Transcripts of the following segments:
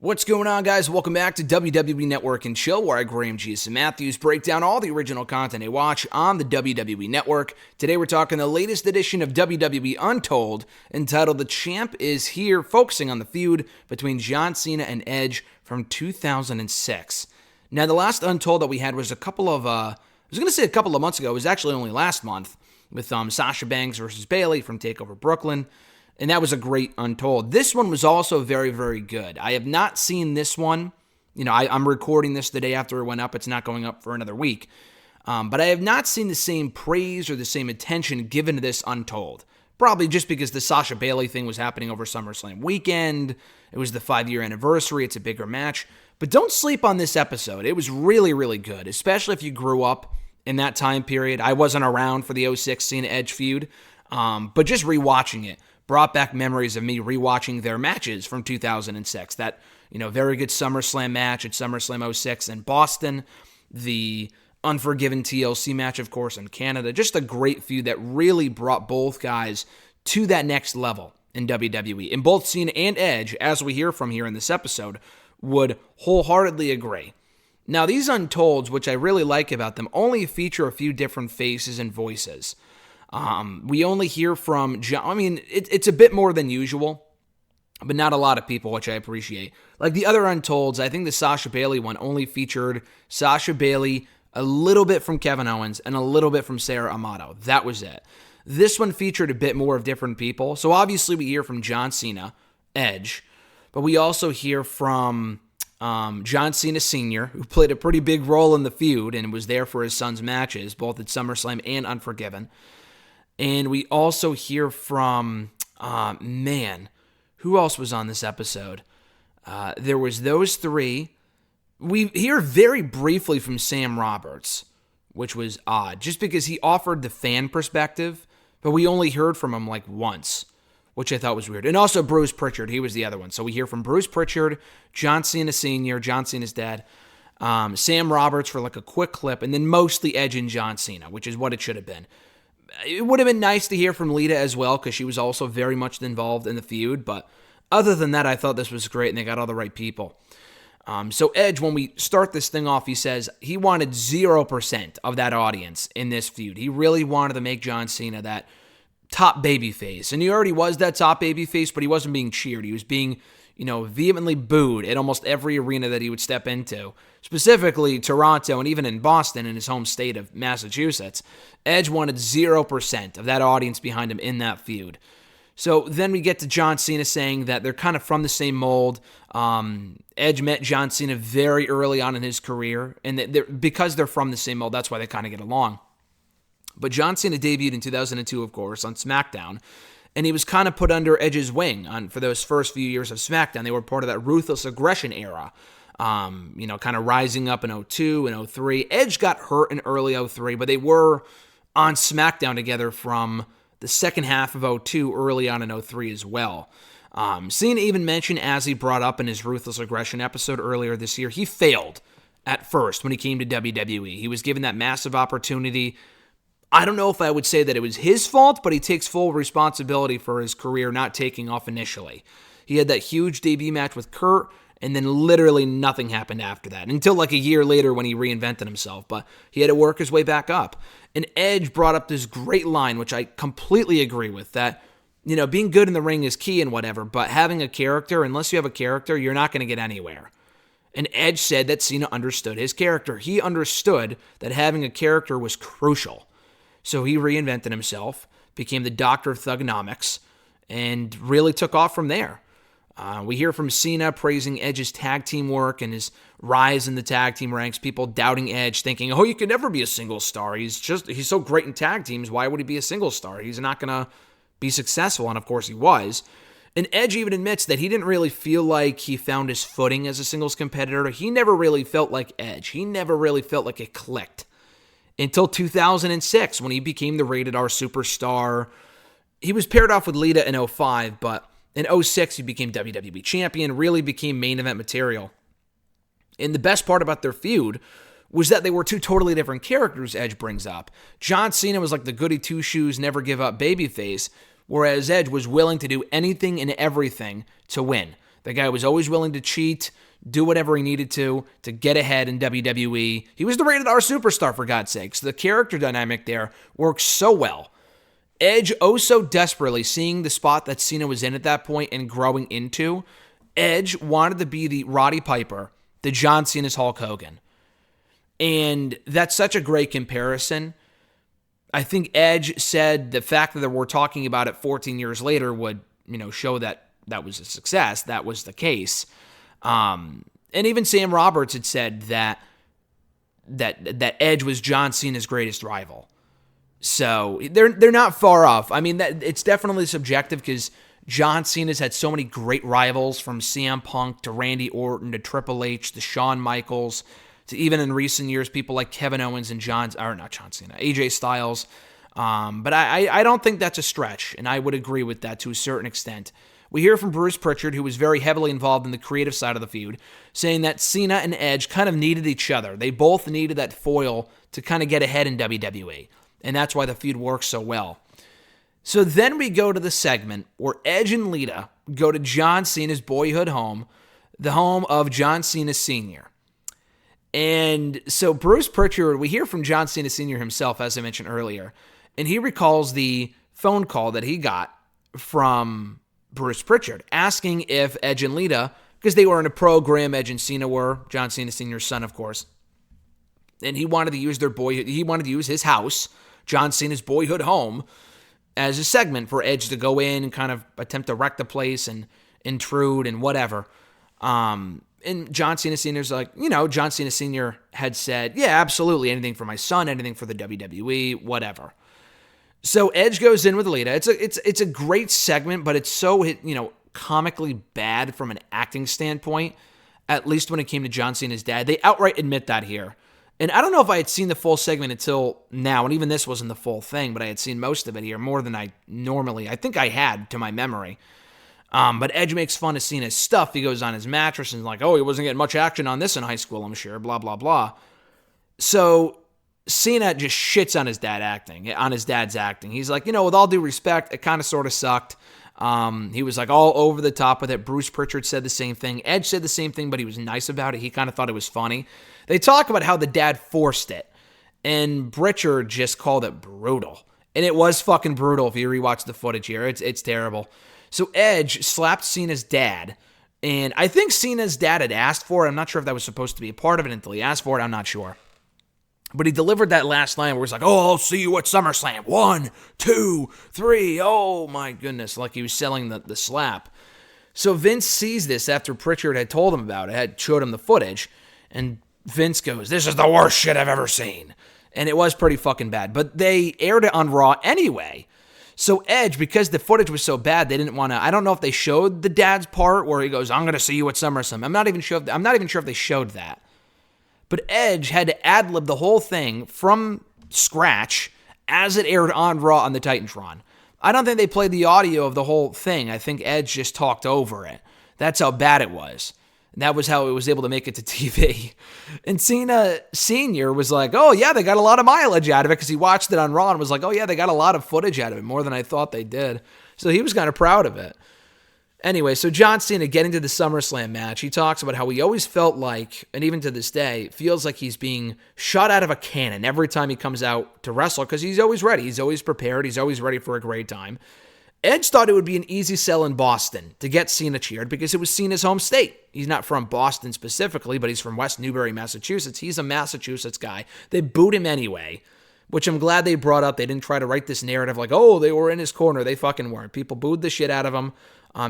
What's going on, guys? Welcome back to WWE Network and Chill, where I, Graham G. Matthews, break down all the original content I watch on the WWE Network. Today we're talking the latest edition of WWE Untold, entitled The Champ Is Here, focusing on the feud between John Cena and Edge from 2006. Now, the last Untold that we had was a couple of months ago. It was actually only last month, with Sasha Banks versus Bayley from TakeOver Brooklyn. And that was a great Untold. This one was also very, very good. I have not seen this one. I'm recording this the day after it went up. It's not going up for another week. But I have not seen the same praise or the same attention given to this Untold. Probably just because the Sasha Bayley thing was happening over SummerSlam weekend. It was the 5-year anniversary. It's a bigger match. But don't sleep on this episode. It was really, really good, especially if you grew up in that time period. I wasn't around for the 06 Cena Edge feud, but just rewatching it brought back memories of me rewatching their matches from 2006. That, very good SummerSlam match at SummerSlam 06 in Boston. The Unforgiven TLC match, of course, in Canada. Just a great feud that really brought both guys to that next level in WWE. And both Cena and Edge, as we hear from here in this episode, would wholeheartedly agree. Now, these Untolds, which I really like about them, only feature a few different faces and voices. We only hear from John. It's a bit more than usual, but not a lot of people, which I appreciate. Like the other Untolds, I think the Sasha Bayley one only featured Sasha Bayley, a little bit from Kevin Owens, and a little bit from Sarah Amato. That was it. This one featured a bit more of different people. So obviously we hear from John Cena, Edge, but we also hear from John Cena Sr., who played a pretty big role in the feud and was there for his son's matches, both at SummerSlam and Unforgiven. And we also hear from, who else was on this episode? There was those three. We hear very briefly from Sam Roberts, which was odd, just because he offered the fan perspective, but we only heard from him like once, which I thought was weird. And also Bruce Pritchard, he was the other one. So we hear from Bruce Pritchard, John Cena Sr., John Cena's dad, Sam Roberts for like a quick clip, and then mostly Edge and John Cena, which is what it should have been. It would have been nice to hear from Lita as well, because she was also very much involved in the feud. But other than that, I thought this was great, and they got all the right people. So Edge, when we start this thing off, he says he wanted 0% of that audience in this feud. He really wanted to make John Cena that top babyface. And he already was that top babyface, but he wasn't being cheered. He was being, vehemently booed at almost every arena that he would step into. Specifically Toronto and even in Boston, in his home state of Massachusetts. Edge wanted 0% of that audience behind him in that feud. So then we get to John Cena saying that they're kind of from the same mold. Edge met John Cena very early on in his career, and because they're from the same mold, that's why they kind of get along. But John Cena debuted in 2002, of course, on SmackDown, and he was kind of put under Edge's wing for those first few years of SmackDown. They were part of that Ruthless Aggression era. Kind of rising up in 02 and 03. Edge got hurt in early 03, but they were on SmackDown together from the second half of 02, early on in 03 as well. Cena even mentioned, as he brought up in his Ruthless Aggression episode earlier this year, he failed at first when he came to WWE. He was given that massive opportunity. I don't know if I would say that it was his fault, but he takes full responsibility for his career not taking off initially. He had that huge debut match with Kurt, and then literally nothing happened after that, until like a year later when he reinvented himself. But he had to work his way back up. And Edge brought up this great line, which I completely agree with, that, being good in the ring is key and whatever, but having a character, unless you have a character, you're not going to get anywhere. And Edge said that Cena understood his character. He understood that having a character was crucial. So he reinvented himself, became the Doctor of Thugonomics, and really took off from there. We hear from Cena praising Edge's tag team work and his rise in the tag team ranks. People doubting Edge, thinking, "Oh, you could never be a single star. He's so great in tag teams. Why would he be a single star? He's not gonna be successful." And of course, he was. And Edge even admits that he didn't really feel like he found his footing as a singles competitor. He never really felt like Edge. He never really felt like it clicked until 2006 when he became the Rated R Superstar. He was paired off with Lita in 05, but in 06, he became WWE Champion, really became main event material. And the best part about their feud was that they were two totally different characters, Edge brings up. John Cena was like the goody two-shoes, never give up babyface, whereas Edge was willing to do anything and everything to win. The guy was always willing to cheat, do whatever he needed to get ahead in WWE. He was the rated R superstar, for God's sakes. The character dynamic there works so well. Edge, so desperately seeing the spot that Cena was in at that point and growing into. Edge wanted to be the Roddy Piper, the John Cena's Hulk Hogan. And that's such a great comparison. I think Edge said the fact that we're talking about it 14 years later would, show that that was a success. That was the case. And even Sam Roberts had said that Edge was John Cena's greatest rival. So they're not far off. I mean, it's definitely subjective because John Cena's had so many great rivals, from CM Punk to Randy Orton to Triple H to Shawn Michaels to, even in recent years, people like Kevin Owens and AJ Styles. But I don't think that's a stretch, and I would agree with that to a certain extent. We hear from Bruce Pritchard, who was very heavily involved in the creative side of the feud, saying that Cena and Edge kind of needed each other. They both needed that foil to kind of get ahead in WWE, and that's why the feud works so well. So then we go to the segment where Edge and Lita go to John Cena's boyhood home, the home of John Cena Sr. And so Bruce Pritchard, we hear from John Cena Sr. himself, as I mentioned earlier, and he recalls the phone call that he got from Bruce Pritchard asking if Edge and Lita, because they were in a program, Edge and Cena were, John Cena Sr.'s son, of course, and he wanted to use he wanted to use his house, John Cena's boyhood home, as a segment for Edge to go in and kind of attempt to wreck the place and intrude and whatever. And John Cena Sr.'s like, John Cena Sr. had said, yeah, absolutely, anything for my son, anything for the WWE, whatever. So Edge goes in with Lita. It's a great segment, but it's so comically bad from an acting standpoint, at least when it came to John Cena's dad. They outright admit that here. And I don't know if I had seen the full segment until now, and even this wasn't the full thing, but I had seen most of it here, more than I think I had, to my memory. But Edge makes fun of Cena's stuff. He goes on his mattress and is like, oh, he wasn't getting much action on this in high school, I'm sure, blah, blah, blah. So Cena just shits on his dad's acting. He's like, with all due respect, it kind of sort of sucked. He was like all over the top with it. Bruce Pritchard said the same thing. Edge said the same thing, but he was nice about it. He kind of thought it was funny. They talk about how the dad forced it, and Pritchard just called it brutal. And it was fucking brutal if you rewatch the footage here. It's terrible. So Edge slapped Cena's dad, and I think Cena's dad had asked for it. I'm not sure if that was supposed to be a part of it until he asked for it. I'm not sure. But he delivered that last line where he's like, oh, I'll see you at SummerSlam. 1, 2, 3. Oh, my goodness. Like he was selling the slap. So Vince sees this after Pritchard had told him about it, had showed him the footage. And Vince goes, this is the worst shit I've ever seen. And it was pretty fucking bad. But they aired it on Raw anyway. So Edge, because the footage was so bad, they didn't want to, I don't know if they showed the dad's part where he goes, I'm going to see you at SummerSlam. I'm not even sure if they showed that. But Edge had to ad-lib the whole thing from scratch as it aired on Raw on the Titantron. I don't think they played the audio of the whole thing. I think Edge just talked over it. That's how bad it was. And that was how it was able to make it to TV. And Cena Sr. was like, oh, yeah, they got a lot of mileage out of it, because he watched it on Raw and was like, oh, yeah, they got a lot of footage out of it, more than I thought they did. So he was kind of proud of it. Anyway, so John Cena getting to the SummerSlam match, he talks about how he always felt like, and even to this day, feels like he's being shot out of a cannon every time he comes out to wrestle, because he's always ready. He's always prepared. He's always ready for a great time. Edge thought it would be an easy sell in Boston to get Cena cheered because it was Cena's home state. He's not from Boston specifically, but he's from West Newbury, Massachusetts. He's a Massachusetts guy. They booed him anyway, which I'm glad they brought up. They didn't try to write this narrative like, oh, they were in his corner. They fucking weren't. People booed the shit out of him.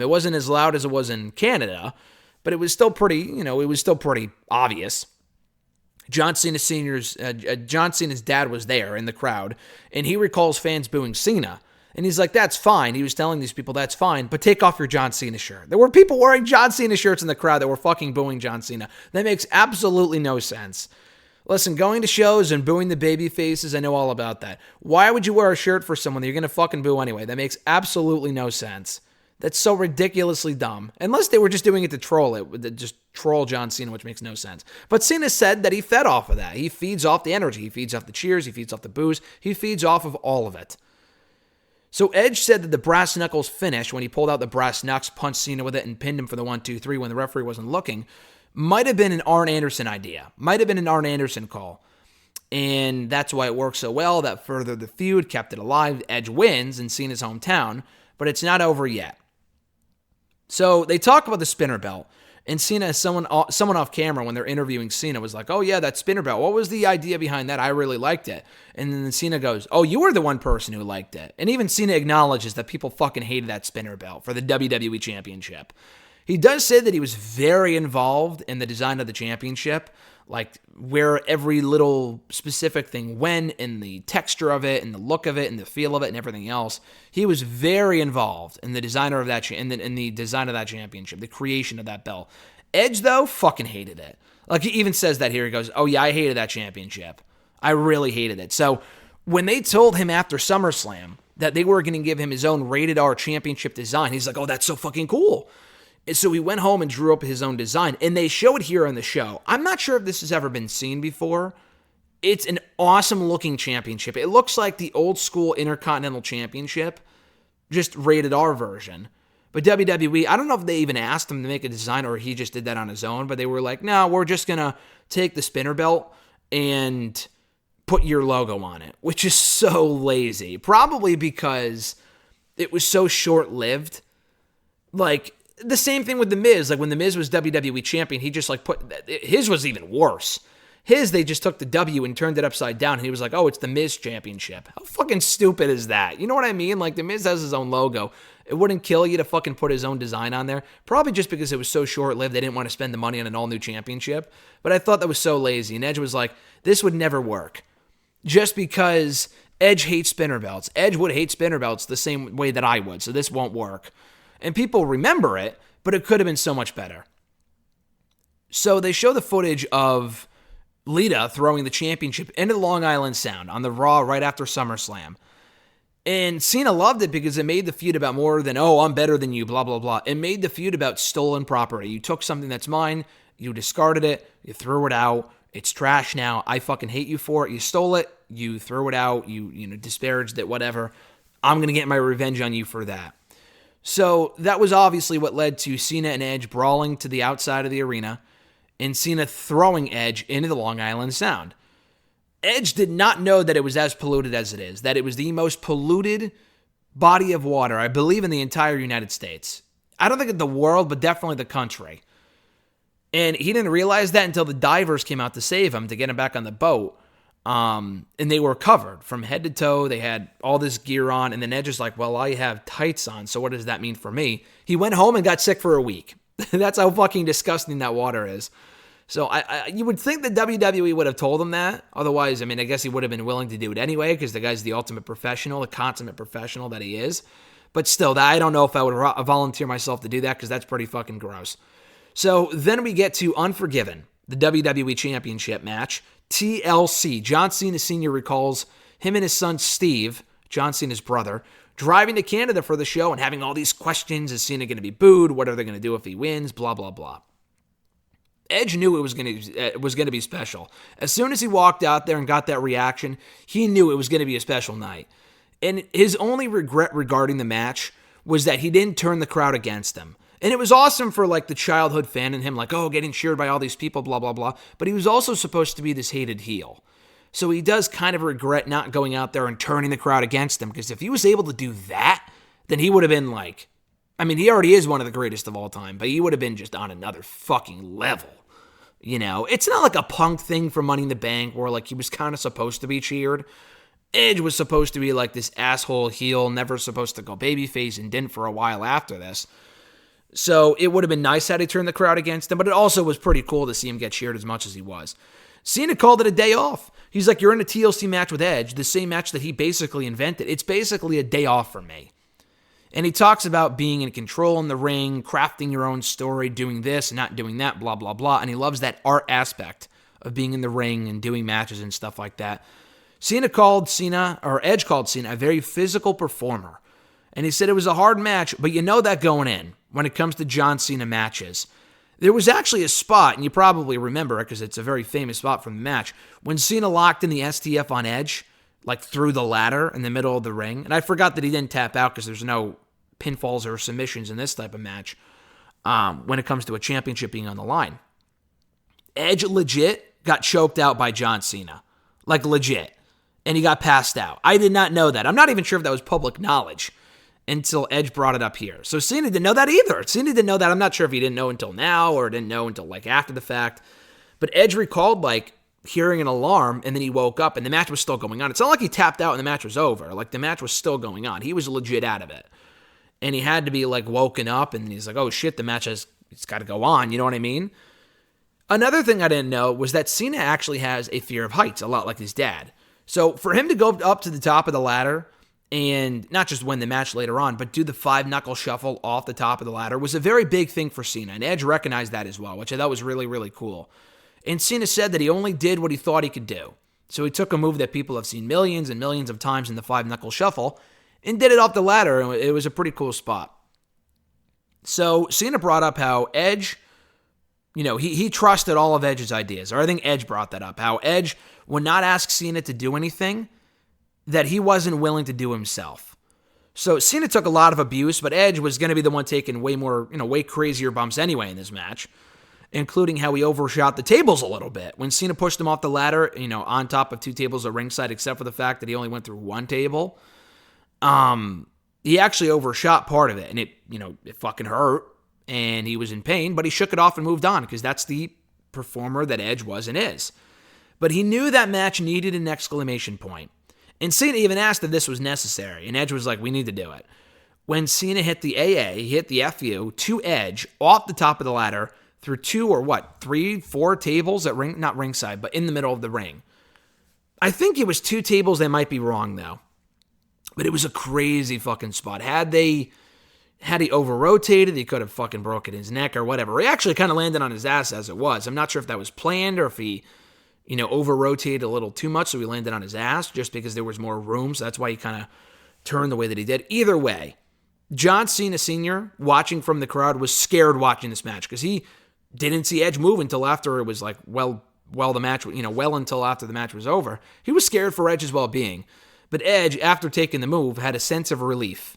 It wasn't as loud as it was in Canada, but it was still pretty, obvious. John Cena's dad was there in the crowd, and he recalls fans booing Cena. And he's like, that's fine. He was telling these people, that's fine, but take off your John Cena shirt. There were people wearing John Cena shirts in the crowd that were fucking booing John Cena. That makes absolutely no sense. Listen, going to shows and booing the baby faces, I know all about that. Why would you wear a shirt for someone that you're going to fucking boo anyway? That makes absolutely no sense. That's so ridiculously dumb. Unless they were just doing it to troll it, just troll John Cena, which makes no sense. But Cena said that he fed off of that. He feeds off the energy. He feeds off the cheers. He feeds off the boos. He feeds off of all of it. So Edge said that the brass knuckles finish, when he pulled out the brass knucks, punched Cena with it, and pinned him for the 1-2-3 when the referee wasn't looking, might have been an Arn Anderson idea. Might have been an Arn Anderson call. And that's why it worked so well. That furthered the feud, kept it alive. Edge wins in Cena's hometown, but it's not over yet. So they talk about the spinner belt. And Cena, someone off camera when they're interviewing Cena was like, oh yeah, that spinner belt. What was the idea behind that? I really liked it. And then Cena goes, oh, you were the one person who liked it. And even Cena acknowledges that people fucking hated that spinner belt for the WWE Championship. He does say that he was very involved in the design of the championship, like where every little specific thing went and the texture of it and the look of it and the feel of it and everything else. He was very involved in the designer of that in the design of that championship, the creation of that belt. Edge, though, fucking hated it. Like, he even says that here. He goes, oh yeah, I hated that championship. I really hated it. So when they told him after SummerSlam that they were going to give him his own rated R championship design, he's like, oh, that's so fucking cool. And so he went home and drew up his own design, and they show it here on the show. I'm not sure if this has ever been seen before. It's an awesome-looking championship. It looks like the old-school Intercontinental Championship, just rated R version. But WWE, I don't know if they even asked him to make a design or he just did that on his own, but they were like, no, we're just going to take the spinner belt and put your logo on it, which is so lazy. Probably because it was so short-lived. Like, the same thing with The Miz. Like, when The Miz was WWE champion, he just, like, his was even worse. His, they just took the W and turned it upside down, and he was like, oh, it's The Miz championship. How fucking stupid is that? You know what I mean? Like, The Miz has his own logo. It wouldn't kill you to fucking put his own design on there. Probably just because it was so short-lived, they didn't want to spend the money on an all-new championship. But I thought that was so lazy, and Edge was like, this would never work. Just because Edge hates spinner belts. Edge would hate spinner belts the same way that I would, so this won't work. And people remember it, but it could have been so much better. So they show the footage of Lita throwing the championship into the Long Island Sound on the Raw right after SummerSlam. And Cena loved it because it made the feud about more than, oh, I'm better than you, blah, blah, blah. It made the feud about stolen property. You took something that's mine, you discarded it, you threw it out, it's trash now, I fucking hate you for it, you stole it, you threw it out, you disparaged it, whatever. I'm going to get my revenge on you for that. So that was obviously what led to Cena and Edge brawling to the outside of the arena and Cena throwing Edge into the Long Island Sound. Edge did not know that it was as polluted as it is, that it was the most polluted body of water, I believe, in the entire United States. I don't think in the world, but definitely the country. And he didn't realize that until the divers came out to save him, to get him back on the boat. And they were covered from head to toe. They had all this gear on. And then Edge is like, well, I have tights on, so what does that mean for me? He went home and got sick for a week. That's how fucking disgusting that water is. So you would think that WWE would have told him that. Otherwise, I mean, I guess he would have been willing to do it anyway because the guy's the ultimate professional, the consummate professional that he is. But still, I don't know if I would volunteer myself to do that because that's pretty fucking gross. So then we get to Unforgiven, the WWE Championship match. TLC. John Cena Sr. recalls him and his son Steve, John Cena's brother, driving to Canada for the show and having all these questions. Is Cena going to be booed? What are they going to do if he wins? Blah, blah, blah. Edge knew it was going to be special. As soon as he walked out there and got that reaction, he knew it was going to be a special night. And his only regret regarding the match was that he didn't turn the crowd against him. And it was awesome for, like, the childhood fan in him, like, oh, getting cheered by all these people, blah, blah, blah. But he was also supposed to be this hated heel. So he does kind of regret not going out there and turning the crowd against him, because if he was able to do that, then he would have been, like, I mean, he already is one of the greatest of all time, but he would have been just on another fucking level. You know, it's not like a Punk thing for Money in the Bank where, like, he was kind of supposed to be cheered. Edge was supposed to be, like, this asshole heel, never supposed to go babyface, and didn't for a while after this. So it would have been nice had he turned the crowd against him, but it also was pretty cool to see him get cheered as much as he was. Cena called it a day off. He's like, you're in a TLC match with Edge, the same match that he basically invented. It's basically a day off for me. And he talks about being in control in the ring, crafting your own story, doing this and not doing that, blah, blah, blah. And he loves that art aspect of being in the ring and doing matches and stuff like that. Edge called Cena a very physical performer. And he said it was a hard match, but you know that going in when it comes to John Cena matches. There was actually a spot, and you probably remember it because it's a very famous spot from the match, when Cena locked in the STF on Edge, like through the ladder in the middle of the ring. And I forgot that he didn't tap out because there's no pinfalls or submissions in this type of match when it comes to a championship being on the line. Edge legit got choked out by John Cena. Like legit. And he got passed out. I did not know that. I'm not even sure if that was public knowledge until Edge brought it up here. So Cena didn't know that either. Cena didn't know that. I'm not sure if he didn't know until now or didn't know until like after the fact. But Edge recalled like hearing an alarm and then he woke up and the match was still going on. It's not like he tapped out and the match was over. Like the match was still going on. He was legit out of it. And he had to be like woken up and he's like, oh shit, the match it's got to go on. You know what I mean? Another thing I didn't know was that Cena actually has a fear of heights, a lot like his dad. So for him to go up to the top of the ladder and not just win the match later on, but do the 5-knuckle shuffle off the top of the ladder was a very big thing for Cena. And Edge recognized that as well, which I thought was really, really cool. And Cena said that he only did what he thought he could do. So he took a move that people have seen millions and millions of times in the 5-knuckle shuffle and did it off the ladder. And it was a pretty cool spot. So Cena brought up how Edge, he trusted all of Edge's ideas. Or I think Edge brought that up. How Edge would not ask Cena to do anything that he wasn't willing to do himself. So Cena took a lot of abuse, but Edge was going to be the one taking way crazier bumps anyway in this match, including how he overshot the tables a little bit. When Cena pushed him off the ladder, on top of 2 tables at ringside, except for the fact that he only went through 1 table, he actually overshot part of it, and it fucking hurt. And he was in pain, but he shook it off and moved on because that's the performer that Edge was and is. But he knew that match needed an exclamation point. And Cena even asked if this was necessary, and Edge was like, we need to do it. When Cena hit the AA, he hit the FU to Edge off the top of the ladder through 2 or 3, 4 tables at not ringside, but in the middle of the ring. I think it was 2 tables. They might be wrong, though. But it was a crazy fucking spot. Had he over-rotated, he could have fucking broken his neck or whatever. He actually kind of landed on his ass as it was. I'm not sure if that was planned or if he, over-rotated a little too much, so he landed on his ass just because there was more room, so that's why he kind of turned the way that he did. Either way, John Cena Sr., watching from the crowd, was scared watching this match because he didn't see Edge move until after it was like, well until after the match was over. He was scared for Edge's well-being. But Edge, after taking the move, had a sense of relief.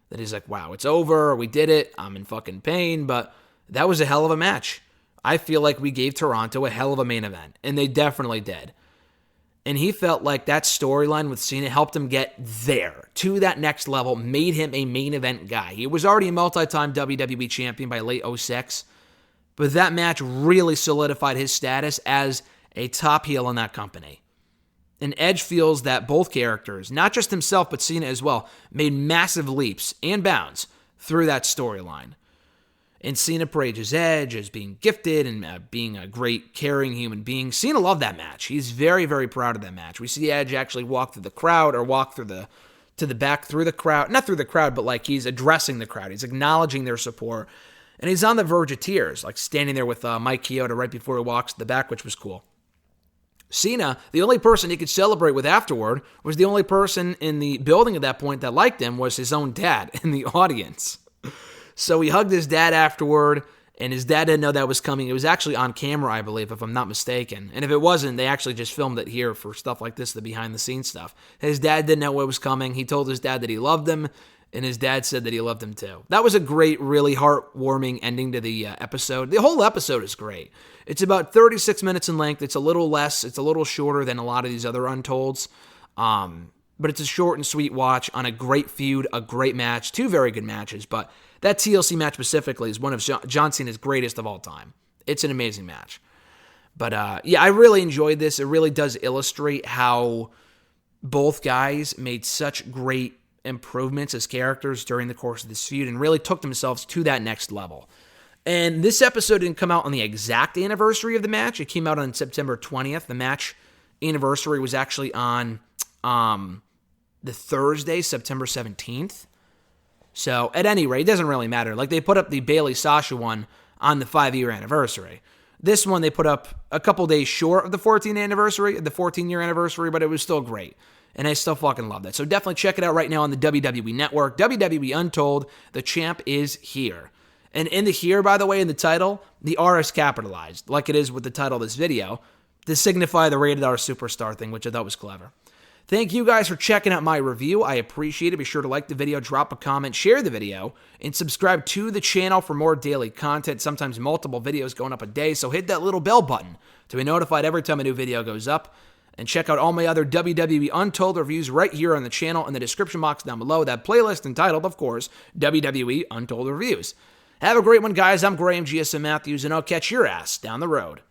That he's like, wow, it's over, we did it, I'm in fucking pain, but that was a hell of a match. I feel like we gave Toronto a hell of a main event, and they definitely did. And he felt like that storyline with Cena helped him get there, to that next level, made him a main event guy. He was already a multi-time WWE champion by late 2006, but that match really solidified his status as a top heel in that company. And Edge feels that both characters, not just himself, but Cena as well, made massive leaps and bounds through that storyline. And Cena praises Edge as being gifted and being a great, caring human being. Cena loved that match. He's very, very proud of that match. We see Edge actually walk through the crowd or walk through to the back through the crowd. Not through the crowd, but like he's addressing the crowd. He's acknowledging their support. And he's on the verge of tears, like standing there with Mike Chioda right before he walks to the back, which was cool. Cena, the only person he could celebrate with afterward, was the only person in the building at that point that liked him was his own dad in the audience. So he hugged his dad afterward, and his dad didn't know that was coming. It was actually on camera, I believe, if I'm not mistaken. And if it wasn't, they actually just filmed it here for stuff like this, the behind-the-scenes stuff. His dad didn't know what was coming. He told his dad that he loved him, and his dad said that he loved him too. That was a great, really heartwarming ending to the episode. The whole episode is great. It's about 36 minutes in length. It's a little shorter than a lot of these other Untolds. But it's a short and sweet watch on a great feud, a great match, 2 very good matches. But that TLC match specifically is one of John Cena's greatest of all time. It's an amazing match. But I really enjoyed this. It really does illustrate how both guys made such great improvements as characters during the course of this feud and really took themselves to that next level. And this episode didn't come out on the exact anniversary of the match. It came out on September 20th. The match anniversary was actually on the Thursday, September 17th. So at any rate, it doesn't really matter. Like they put up the Bayley-Sasha one on the 5-year anniversary. This one they put up a couple days short of the 14th anniversary, the 14-year anniversary, but it was still great. And I still fucking love that. So definitely check it out right now on the WWE Network. WWE Untold, the champ is here. And in the here, by the way, in the title, the R is capitalized, like it is with the title of this video, to signify the rated R superstar thing, which I thought was clever. Thank you guys for checking out my review. I appreciate it. Be sure to like the video, drop a comment, share the video, and subscribe to the channel for more daily content, sometimes multiple videos going up a day. So hit that little bell button to be notified every time a new video goes up. And check out all my other WWE Untold reviews right here on the channel in the description box down below. That playlist entitled, of course, WWE Untold Reviews. Have a great one, guys. I'm Graham GSM Matthews, and I'll catch your ass down the road.